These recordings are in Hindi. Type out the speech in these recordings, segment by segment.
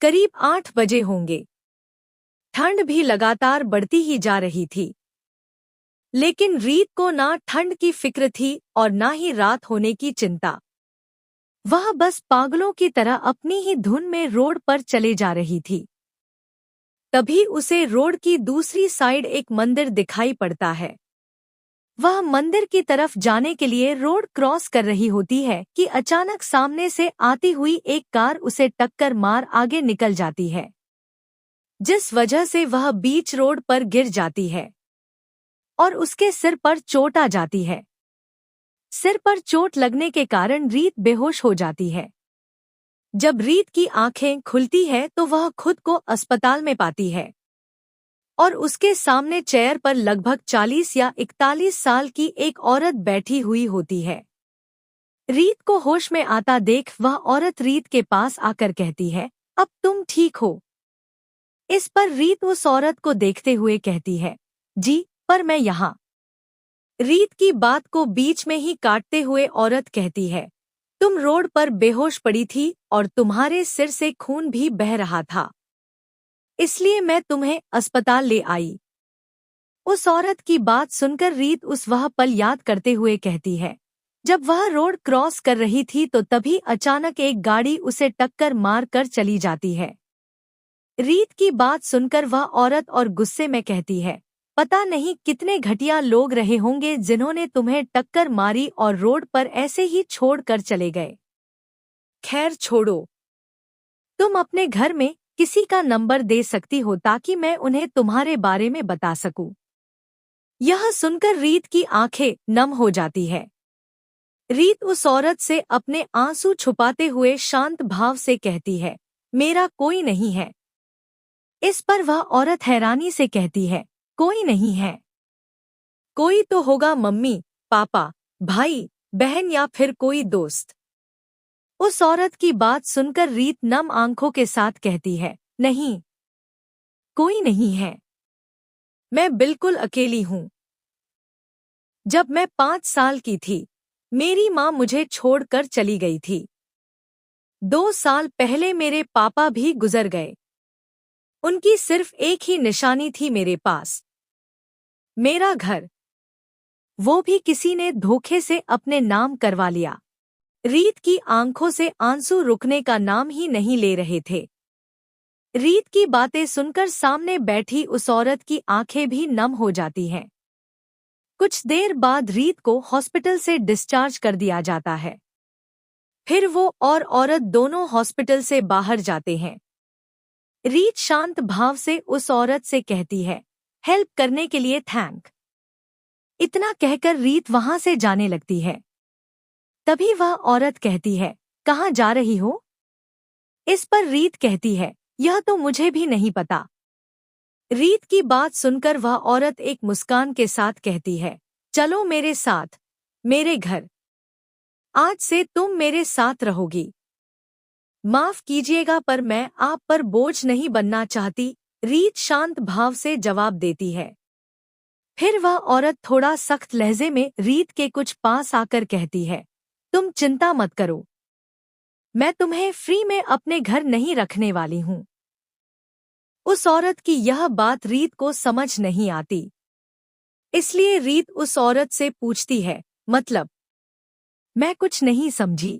करीब 8 बजे होंगे। ठंड भी लगातार बढ़ती ही जा रही थी। लेकिन रीत को ना ठंड की फिक्र थी और ना ही रात होने की चिंता। वह बस पागलों की तरह अपनी ही धुन में रोड पर चले जा रही थी। तभी उसे रोड की दूसरी साइड एक मंदिर दिखाई पड़ता है। वह मंदिर की तरफ जाने के लिए रोड क्रॉस कर रही होती है कि अचानक सामने से आती हुई एक कार उसे टक्कर मार आगे निकल जाती है, जिस वजह से वह बीच रोड पर गिर जाती है और उसके सिर पर चोट आ जाती है। सिर पर चोट लगने के कारण रीत बेहोश हो जाती है। जब रीत की आंखें खुलती है तो वह खुद को अस्पताल में पाती है और उसके सामने चेयर पर लगभग 40 या 41 साल की एक औरत बैठी हुई होती है। रीत को होश में आता देख वह औरत रीत के पास आकर कहती है, अब तुम ठीक हो? इस पर रीत उस औरत को देखते हुए कहती है, जी, पर मैं यहाँ। रीत की बात को बीच में ही काटते हुए औरत कहती है, तुम रोड पर बेहोश पड़ी थी और तुम्हारे सिर से खून भी बह रहा था, इसलिए मैं तुम्हें अस्पताल ले आई। उस औरत की बात सुनकर रीत वह पल याद करते हुए कहती है, जब वह रोड क्रॉस कर रही थी तो तभी अचानक एक गाड़ी उसे टक्कर मार कर चली जाती है। रीत की बात सुनकर वह औरत और गुस्से में कहती है, पता नहीं कितने घटिया लोग रहे होंगे जिन्होंने तुम्हें टक्कर मारी और रोड पर ऐसे ही छोड़ कर चले गए। खैर छोड़ो, तुम अपने घर में किसी का नंबर दे सकती हो ताकि मैं उन्हें तुम्हारे बारे में बता सकूं। यह सुनकर रीत की आंखें नम हो जाती है। रीत उस औरत से अपने आंसू छुपाते हुए शांत भाव से कहती है, मेरा कोई नहीं है। इस पर वह औरत हैरानी से कहती है, कोई नहीं है? कोई तो होगा, मम्मी, पापा, भाई, बहन या फिर कोई दोस्त। उस औरत की बात सुनकर रीत नम आंखों के साथ कहती है, नहीं, कोई नहीं है। मैं बिल्कुल अकेली हूँ। जब मैं 5 साल की थी, मेरी माँ मुझे छोड़कर चली गई थी। 2 साल पहले मेरे पापा भी गुजर गए। उनकी सिर्फ एक ही निशानी थी मेरे पास, मेरा घर। वो भी किसी ने धोखे से अपने नाम करवा लिया। रीत की आंखों से आंसू रुकने का नाम ही नहीं ले रहे थे। रीत की बातें सुनकर सामने बैठी उस औरत की आंखें भी नम हो जाती हैं। कुछ देर बाद रीत को हॉस्पिटल से डिस्चार्ज कर दिया जाता है। फिर वो और औरत दोनों हॉस्पिटल से बाहर जाते हैं। रीत शांत भाव से उस औरत से कहती है, हेल्प करने के लिए थैंक। इतना कहकर रीत वहां से जाने लगती है। तभी वह औरत कहती है, कहाँ जा रही हो? इस पर रीत कहती है, यह तो मुझे भी नहीं पता। रीत की बात सुनकर वह औरत एक मुस्कान के साथ कहती है, चलो मेरे साथ, मेरे घर। आज से तुम मेरे साथ रहोगी। माफ कीजिएगा पर मैं आप पर बोझ नहीं बनना चाहती, रीत शांत भाव से जवाब देती है। फिर वह औरत थोड़ा सख्त लहजे में रीत के कुछ पास आकर कहती है, तुम चिंता मत करो, मैं तुम्हें फ्री में अपने घर नहीं रखने वाली हूँ। उस औरत की यह बात रीत को समझ नहीं आती, इसलिए रीत उस औरत से पूछती है, मतलब? मैं कुछ नहीं समझी।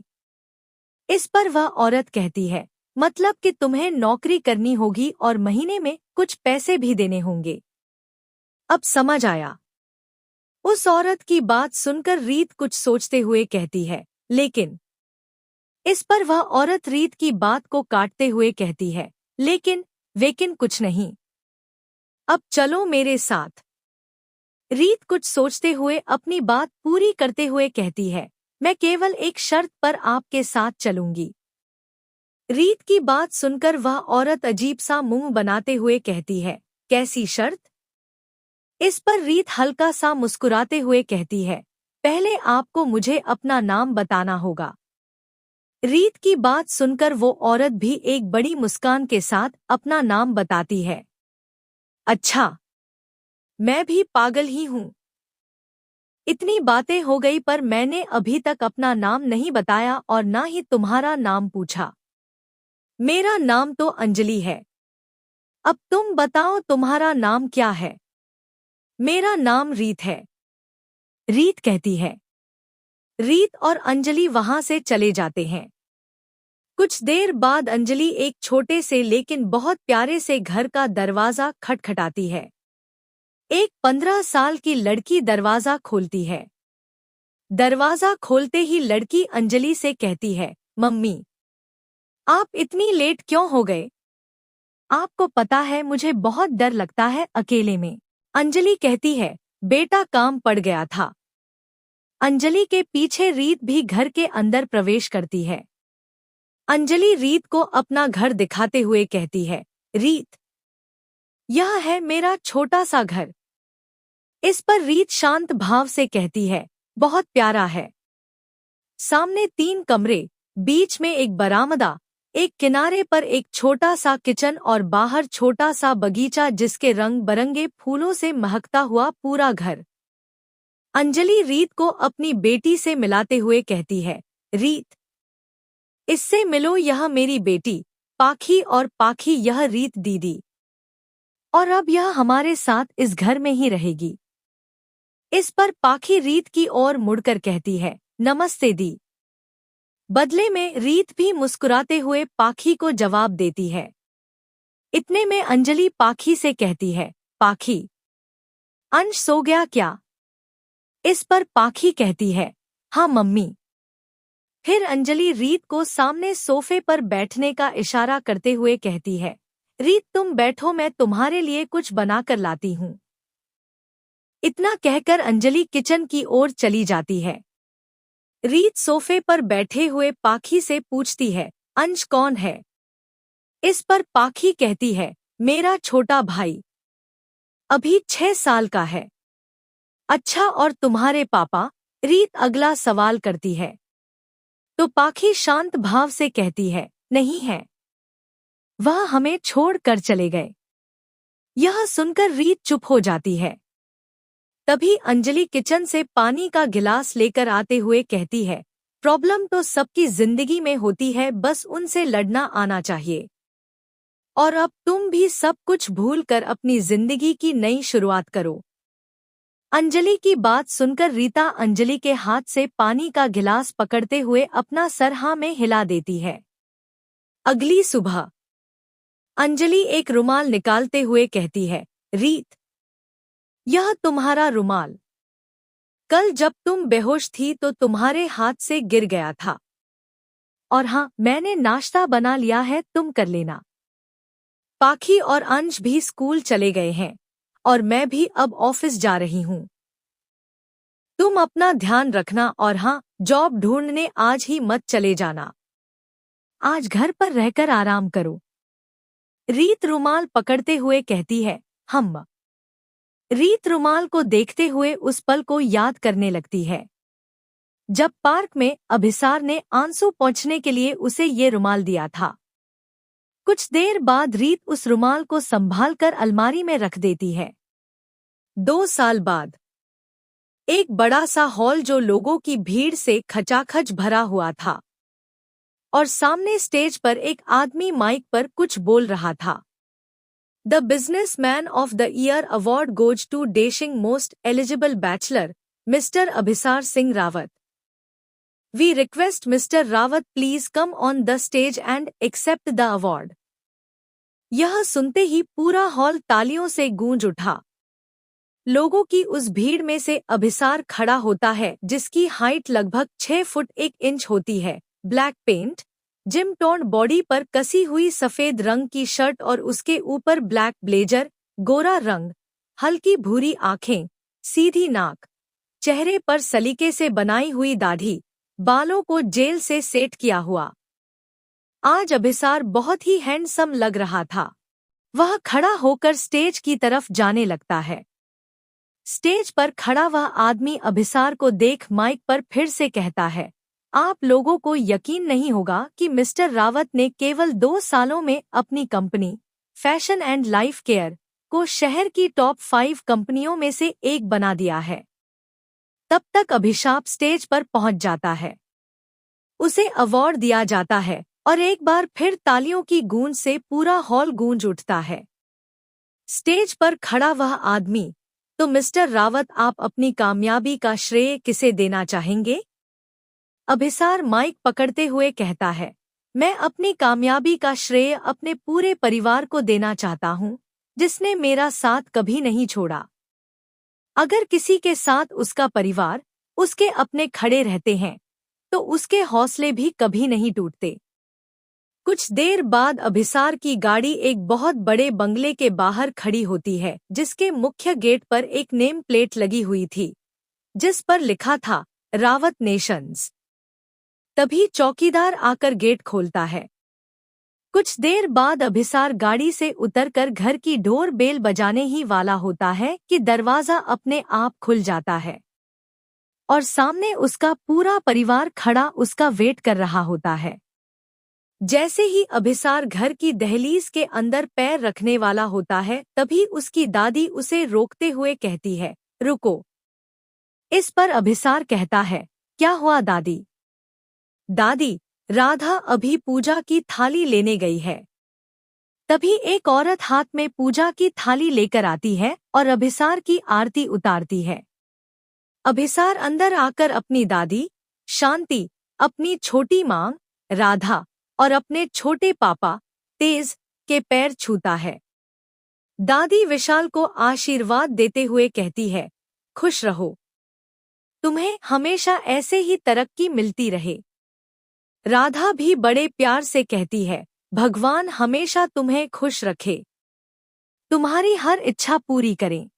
इस पर वह औरत कहती है, मतलब कि तुम्हें नौकरी करनी होगी और महीने में कुछ पैसे भी देने होंगे। अब समझ आया। उस औरत की बात सुनकर रीत कुछ सोचते हुए कहती है, लेकिन। इस पर वह औरत रीत की बात को काटते हुए कहती है, लेकिन कुछ नहीं। अब चलो मेरे साथ। रीत कुछ सोचते हुए अपनी बात पूरी करते हुए कहती है, मैं केवल एक शर्त पर आपके साथ चलूंगी। रीत की बात सुनकर वह औरत अजीब सा मुंह बनाते हुए कहती है, कैसी शर्त? इस पर रीत हल्का सा मुस्कुराते हुए कहती है, पहले आपको मुझे अपना नाम बताना होगा। रीत की बात सुनकर वो औरत भी एक बड़ी मुस्कान के साथ अपना नाम बताती है। अच्छा, मैं भी पागल ही हूँ। इतनी बातें हो गई पर मैंने अभी तक अपना नाम नहीं बताया और ना ही तुम्हारा नाम पूछा। मेरा नाम तो अंजलि है। अब तुम बताओ तुम्हारा नाम क्या है? मेरा नाम रीत है। रीत कहती है। रीत और अंजलि वहां से चले जाते हैं। कुछ देर बाद अंजलि एक छोटे से लेकिन बहुत प्यारे से घर का दरवाजा खटखटाती है। एक 15 साल की लड़की दरवाजा खोलती है। दरवाजा खोलते ही लड़की अंजलि से कहती है, मम्मी, आप इतनी लेट क्यों हो गए? आपको पता है मुझे बहुत डर लगता है अकेले में। अंजलि कहती है, बेटा काम पड़ गया था। अंजलि के पीछे रीत भी घर के अंदर प्रवेश करती है। अंजलि रीत को अपना घर दिखाते हुए कहती है, रीत, यह है मेरा छोटा सा घर। इस पर रीत शांत भाव से कहती है, बहुत प्यारा है। सामने 3 कमरे, बीच में एक बरामदा, एक किनारे पर एक छोटा सा किचन और बाहर छोटा सा बगीचा जिसके रंग बरंगे फूलों से महकता हुआ पूरा घर। अंजलि रीत को अपनी बेटी से मिलाते हुए कहती है, रीत, इससे मिलो, यह मेरी बेटी पाखी और पाखी यह रीत दीदी। और अब यह हमारे साथ इस घर में ही रहेगी। इस पर पाखी रीत की ओर मुड़कर कहती है, नमस्ते दी। बदले में रीत भी मुस्कुराते हुए पाखी को जवाब देती है। इतने में अंजलि पाखी से कहती है, पाखी, अंश सो गया क्या? इस पर पाखी कहती है, हाँ मम्मी। फिर अंजलि रीत को सामने सोफे पर बैठने का इशारा करते हुए कहती है, रीत तुम बैठो, मैं तुम्हारे लिए कुछ बनाकर लाती हूँ। इतना कहकर अंजलि किचन की ओर चली जाती है। रीत सोफे पर बैठे हुए पाखी से पूछती है, अंश कौन है? इस पर पाखी कहती है, मेरा छोटा भाई, अभी 6 साल का है। अच्छा, और तुम्हारे पापा? रीत अगला सवाल करती है। तो पाखी शांत भाव से कहती है, नहीं है, वह हमें छोड़ कर चले गए। यह सुनकर रीत चुप हो जाती है। तभी अंजलि किचन से पानी का गिलास लेकर आते हुए कहती है, प्रॉब्लम तो सबकी जिंदगी में होती है, बस उनसे लड़ना आना चाहिए। और अब तुम भी सब कुछ भूलकर अपनी जिंदगी की नई शुरुआत करो। अंजलि की बात सुनकर रीता अंजलि के हाथ से पानी का गिलास पकड़ते हुए अपना सर हाँ में हिला देती है। अगली सुबह अंजलि एक रुमाल निकालते हुए कहती है, रीत, यह तुम्हारा रुमाल कल जब तुम बेहोश थी तो तुम्हारे हाथ से गिर गया था। और हाँ, मैंने नाश्ता बना लिया है, तुम कर लेना। पाखी और अंश भी स्कूल चले गए हैं और मैं भी अब ऑफिस जा रही हूँ। तुम अपना ध्यान रखना और हाँ, जॉब ढूंढने आज ही मत चले जाना। आज घर पर रहकर आराम करो। रीत रुमाल पकड़ते हुए कहती है, हम। रीत रुमाल को देखते हुए उस पल को याद करने लगती है जब पार्क में अभिसार ने आंसू पोंछने के लिए उसे ये रुमाल दिया था। कुछ देर बाद रीत उस रुमाल को संभालकर अलमारी में रख देती है। 2 साल बाद एक बड़ा सा हॉल जो लोगों की भीड़ से खचाखच भरा हुआ था और सामने स्टेज पर एक आदमी माइक पर कुछ बोल रहा था। The businessman of the year award goes to dashing most eligible bachelor mister Abhisar Singh Rawat. We request mister Rawat please come on the stage and accept the award. यह सुनते ही पूरा हॉल तालियों से गूंज उठा। लोगों की उस भीड़ में से अभिसार खड़ा होता है जिसकी हाइट लगभग 6 फुट 1 इंच होती है। Black pant, gym tone body पर कसी हुई सफेद रंग की शर्ट और उसके ऊपर ब्लैक ब्लेजर, गोरा रंग, हल्की भूरी आंखें, सीधी नाक, चेहरे पर सलीके से बनाई हुई दाढ़ी, बालों को जेल से सेट किया हुआ। आज अभिसार बहुत ही हैंडसम लग रहा था। वह खड़ा होकर स्टेज की तरफ जाने लगता है। स्टेज पर खड़ा वह आदमी अभिसार को देख माइक पर फिर से कहता है, आप लोगों को यकीन नहीं होगा कि मिस्टर रावत ने केवल 2 सालों में अपनी company fashion and life care को शहर की टॉप 5 कंपनियों में से एक बना दिया है। तब तक अभिशाप स्टेज पर पहुंच जाता है। उसे अवार्ड दिया जाता है और एक बार फिर तालियों की गूंज से पूरा हॉल गूंज उठता है। स्टेज पर खड़ा वह आदमी, तो मिस्टर रावत, आप अपनी कामयाबी का श्रेय किसे देना चाहेंगे? अभिसार माइक पकड़ते हुए कहता है, मैं अपनी कामयाबी का श्रेय अपने पूरे परिवार को देना चाहता हूँ, जिसने मेरा साथ कभी नहीं छोड़ा। अगर किसी के साथ उसका परिवार, उसके अपने खड़े रहते हैं, तो उसके हौसले भी कभी नहीं टूटते। कुछ देर बाद अभिसार की गाड़ी एक बहुत बड़े बंगले के बाहर खड़ी होती है, जिसके मुख्य गेट पर एक नेम प्लेट लगी हुई थी, जिस पर लिखा था रावत नेशंस। तभी चौकीदार आकर गेट खोलता है। कुछ देर बाद अभिसार गाड़ी से उतरकर घर की डोर बेल बजाने ही वाला होता है कि दरवाजा अपने आप खुल जाता है और सामने उसका पूरा परिवार खड़ा उसका वेट कर रहा होता है। जैसे ही अभिसार घर की दहलीज के अंदर पैर रखने वाला होता है, तभी उसकी दादी उसे रोकते हुए कहती है, रुको। इस पर अभिसार कहता है, क्या हुआ दादी? दादी, राधा अभी पूजा की थाली लेने गई है। तभी एक औरत हाथ में पूजा की थाली लेकर आती है और अभिसार की आरती उतारती है। अभिसार अंदर आकर अपनी दादी शांति, अपनी छोटी मां राधा और अपने छोटे पापा तेज के पैर छूता है। दादी विशाल को आशीर्वाद देते हुए कहती है, खुश रहो, तुम्हें हमेशा ऐसे ही तरक्की मिलती रहे। राधा भी बड़े प्यार से कहती है, भगवान हमेशा तुम्हें खुश रखे, तुम्हारी हर इच्छा पूरी करें।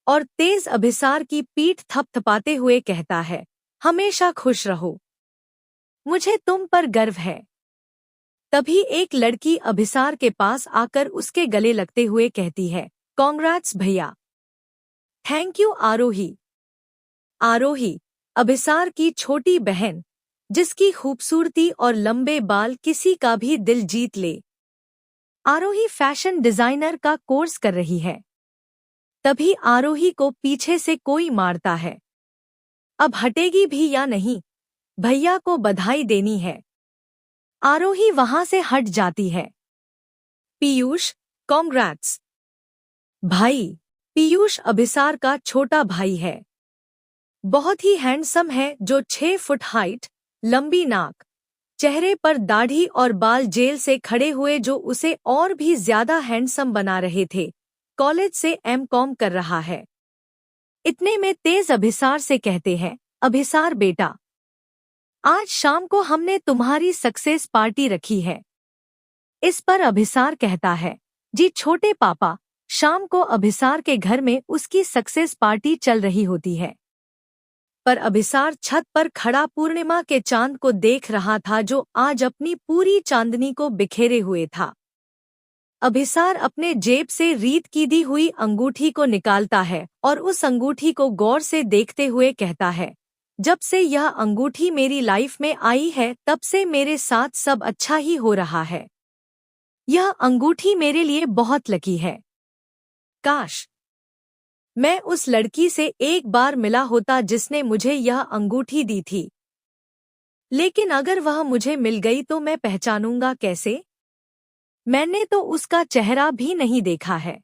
और तेज अभिसार की पीठ थपथपाते हुए कहता है, हमेशा खुश रहो, मुझे तुम पर गर्व है। तभी एक लड़की अभिसार के पास आकर उसके गले लगते हुए कहती है, कांग्रेट्स भैया। थैंक यू आरोही। आरोही, अभिसार की छोटी बहन, जिसकी खूबसूरती और लंबे बाल किसी का भी दिल जीत ले। आरोही फैशन डिजाइनर का कोर्स कर रही है। तभी आरोही को पीछे से कोई मारता है। अब हटेगी भी या नहीं, भैया को बधाई देनी है। आरोही वहां से हट जाती है। पीयूष, कांग्रेट्स। भाई, पीयूष अभिसार का छोटा भाई है। बहुत ही हैंडसम है, जो 6 फुट हाइट, लंबी नाक, चेहरे पर दाढ़ी और बाल जेल से खड़े हुए जो उसे और भी ज्यादा हैंडसम बना रहे थे। कॉलेज से एमकॉम कर रहा है। इतने में तेज अभिसार से कहते हैं, अभिसार बेटा, आज शाम को हमने तुम्हारी सक्सेस पार्टी रखी है। इस पर अभिसार कहता है, जी छोटे पापा। शाम को अभिसार के घर में उसकी सक्सेस पार्टी चल रही होती है। पर अभिसार छत पर खड़ा पूर्णिमा के चांद को देख रहा था, जो आज अपनी पूरी चांदनी को बिखेरे हुए था। अभिसार अपने जेब से रीत की दी हुई अंगूठी को निकालता है और उस अंगूठी को गौर से देखते हुए कहता है, जब से यह अंगूठी मेरी लाइफ में आई है, तब से मेरे साथ सब अच्छा ही हो रहा है। यह अंगूठी मेरे लिए बहुत लकी है। काश मैं उस लड़की से एक बार मिला होता जिसने मुझे यह अंगूठी दी थी। लेकिन अगर वह मुझे मिल गई तो मैं पहचानूंगा कैसे? मैंने तो उसका चेहरा भी नहीं देखा है।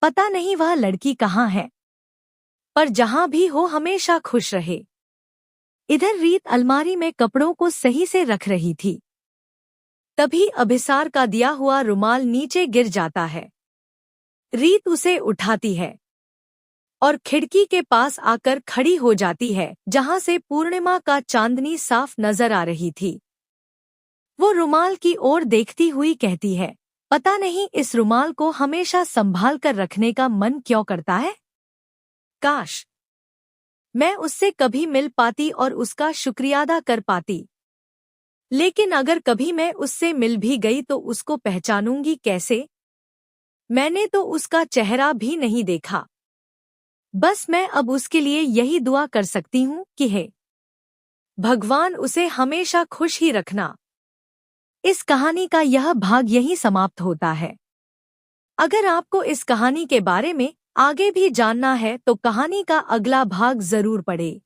पता नहीं वह लड़की कहाँ है। पर जहां भी हो हमेशा खुश रहे। इधर रीत अलमारी में कपड़ों को सही से रख रही थी। तभी अभिसार का दिया हुआ रुमाल नीचे गिर जाता है। रीत उसे उठाती है और खिड़की के पास आकर खड़ी हो जाती है, जहां से पूर्णिमा का चांदनी साफ नजर आ रही थी। वो रुमाल की ओर देखती हुई कहती है, पता नहीं इस रुमाल को हमेशा संभाल कर रखने का मन क्यों करता है। काश मैं उससे कभी मिल पाती और उसका शुक्रिया अदा कर पाती। लेकिन अगर कभी मैं उससे मिल भी गई तो उसको पहचानूंगी कैसे? मैंने तो उसका चेहरा भी नहीं देखा। बस मैं अब उसके लिए यही दुआ कर सकती हूँ कि हे भगवान उसे हमेशा खुश ही रखना। इस कहानी का यह भाग यहीं समाप्त होता है। अगर आपको इस कहानी के बारे में आगे भी जानना है तो कहानी का अगला भाग जरूर पढ़ें।